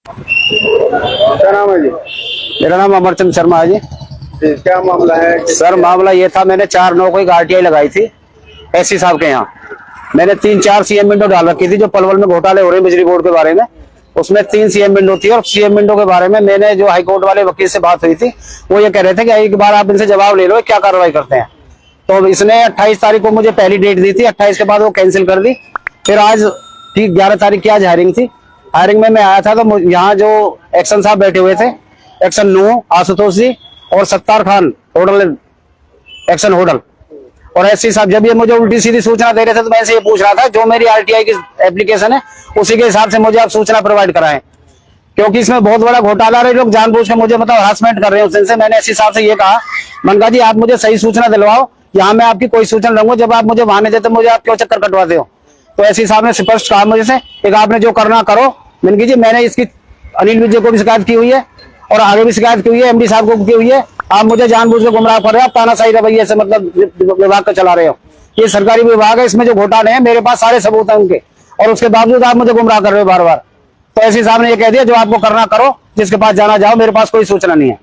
क्या नाम है जी? मेरा नाम अमरचंद शर्मा है जी। क्या मामला है? सर मामला ये था, मैंने 4/9 को एक RTI लगाई थी एससी साहब के यहाँ। मैंने 3-4 CM विंडो डाल रखी थी जो पलवल में घोटाले हो रहे हैं बिजली बोर्ड के बारे में। उसमें 3 CM विंडो थी और CM विंडो के बारे में मैंने जो हाईकोर्ट वाले वकील से बात हुई थी वो ये कह रहे थे कि एक बार आप इनसे जवाब ले लो क्या कार्रवाई करते हैं। तो इसने 28 तारीख को मुझे पहली डेट दी थी, 28 के बाद वो कैंसिल कर दी। फिर आज ठीक 11 तारीख की आज हायरिंग थी। हायरिंग में मैं आया था तो यहाँ जो एक्शन साहब बैठे हुए थे, एक्शन नू आशुतोष जी और सत्तार खान होडल एक्शन होडल और एससी साहब, जब ये मुझे उल्टी सीधी सूचना दे रहे थे तो मैं से ये पूछ रहा था जो मेरी RTI की एप्लीकेशन है उसी के हिसाब से मुझे आप सूचना प्रोवाइड कराएं, क्योंकि इसमें बहुत बड़ा घोटाला है। लोग जानबूझ के मुझे मतलब हरासमेंट कर रहे हैं। उस दिन से मैंने एससी साहब से ये कहा, मनका जी आप मुझे सही सूचना दिलवाओ, यहाँ मैं आपकी कोई सूचना रहूंगा, जब आप मुझे वहां नहीं देते मुझे आप क्यों चक्कर कटवाते हो। तो एससी साहब ने स्पष्ट कहा मुझे से, एक आपने जो करना करो। मनकी जी मैंने इसकी अनिल विजय को भी शिकायत की हुई है और आगे भी शिकायत की हुई है, MD साहब को की हुई है। आप मुझे जानबूझ के गुमराह कर रहे हो, तानाशाही रवैये से मतलब विभाग को चला रहे हो। ये सरकारी विभाग है, इसमें जो घोटाले हैं मेरे पास सारे सबूत हैं उनके, और उसके बावजूद आप मुझे गुमराह कर रहे हो बार बार। तो एससी साहब ने ये कह दिया जो आपको करना करो, जिसके पास जाना जाओ, मेरे पास कोई सूचना नहीं है।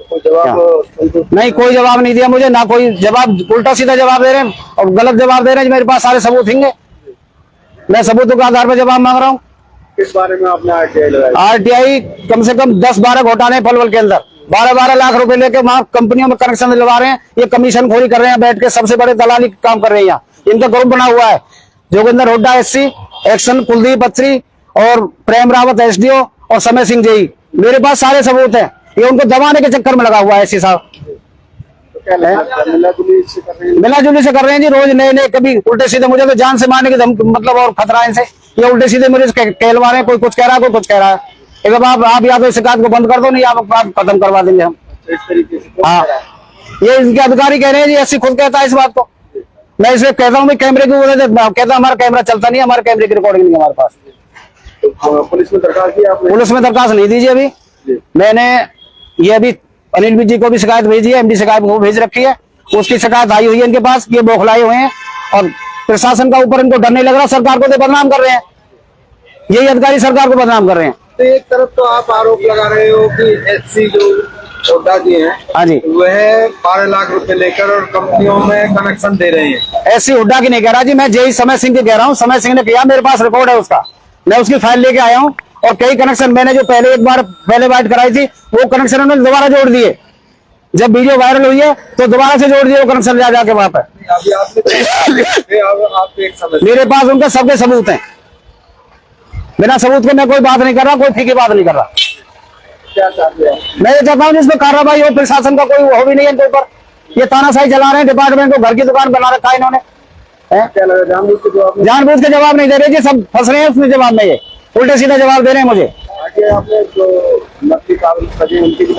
नहीं, कोई जवाब नहीं दिया मुझे, ना कोई जवाब, उल्टा सीधा जवाब दे रहे हैं और गलत जवाब दे रहे हैं। मेरे पास सारे सबूत होंगे, मैं सबूतों के आधार पर जवाब मांग रहा हूँ। किस बारे में आपने RTI लगाई? RTI कम से कम 10-12 घोटाले पलवल के अंदर 12-12 लाख रुपए लेके वहां कंपनियों में कनेक्शन दिलवा रहे हैं। ये कमीशन खोरी कर रहे हैं, बैठ के सबसे बड़े दलाली काम कर रहे हैं। यहाँ इनका ग्रुप बना हुआ है, जोगिंदर हुड्डा SC, एक्शन कुलदीप अत्री और प्रेम रावत SDO और समय सिंह JE। मेरे पास सारे सबूत हैं। ये उनको दबाने के चक्कर में लगा हुआ है SC साहब। मिला जुली से कर रहे हैं जी, रोज नए नए, कभी उल्टे सीधे, मुझे तो जान से मारने की मतलब और खतरा है इनसे। ये उल्टे सीधे मुझे कहलवा रहे हैं, कोई कुछ कह रहा है, कोई कुछ कह रहा है। एक बार आप या तो शिकायत को बंद कर दो, नहीं आप खत्म करवा देंगे हम। हाँ, ये इनके अधिकारी कह रहे हैं जी, SC खुद कहता है इस बात को। मैं इसे कहता हूँ कैमरे की वजह से, कहता हमारा कैमरा चलता नहीं, हमारे कैमरे की रिकॉर्डिंग नहीं हमारे पास। पुलिस में दरखास्त की आपने? पुलिस में दरखास्त नहीं दीजिए अभी। मैंने ये अभी अनिल विजय को भी शिकायत भेजी है, MD शिकायत को भेज रखी है, उसकी शिकायत आई हुई है इनके पास। ये बौखलाए हुए हैं और प्रशासन का ऊपर इनको डर नहीं लग रहा, सरकार को तो बदनाम कर रहे हैं। यही अधिकारी सरकार को बदनाम कर रहे हैं। तो एक तरफ तो आप आरोप लगा रहे हो कि SC जो हुड्डा जी हैं, हाँ जी, वह 12 लाख रुपए लेकर और कंपनियों में कनेक्शन दे रहे हैं। SC हुड्डा की नहीं कह रहा जी, मैं JE समय सिंह की कह रहा हूँ। समय सिंह ने किया, मेरे पास रिकॉर्ड है उसका, मैं उसकी फाइल लेके आया हूँ। और कई कनेक्शन मैंने जो पहले एक बार पहले बाइट कराई थी, वो कनेक्शन उन्होंने दोबारा जोड़ दिए। जब वीडियो वायरल हुई है तो दोबारा से जोड़ दिए वो कनेक्शन जाके वहां पर। मेरे पास उनके सबके सबूत हैं, बिना सबूत के मैं कोई बात नहीं कर रहा, कोई फीकी बात नहीं कर रहा। मैं ये चाहता हूँ जिसमें कार्रवाई हो, प्रशासन का कोई हो भी नहीं है इनके ऊपर। ये तानाशाही चला रहे हैं, डिपार्टमेंट को घर की दुकान बना रखा है इन्होंने। जानबूझ के जवाब नहीं दे रहे जी, सब फंस रहे हैं उसमें जवाब में, ये उल्टे सीधे जवाब दे रहे हैं मुझे। आपने जो नकली कागज उनकी भी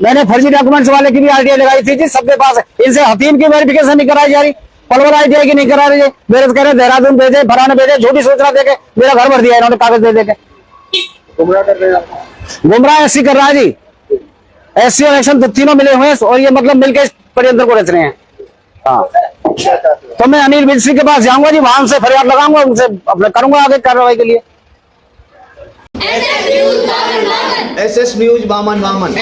मैंने फर्जी डॉक्यूमेंट्स वाले की भी RTI लगाई थी जी, सबके पास है। इनसे हतीम की वेरिफिकेशन नहीं कराई जा रही, पलवल RTI की नहीं करा रही है। मेरे कह रहे देहरादून भेजे, फलाने भेजे, झूठी सूचना देके मेरा घर भर दिया इन्होंने कागज दे देके। गुमराह कर रहे हैं, गुमराह SC कर रहा है जी, SC और एक्शन तीनों मिले हुए हैं और ये मतलब मिलकर इस षड्यंत्र को रच रहे हैं। हाँ, तो मैं अनिल विजय के पास जाऊंगा जी, वहां से फरियाद लगाऊंगा, उनसे अपना करूंगा आगे कार्रवाई के लिए। SS News Baman Baman।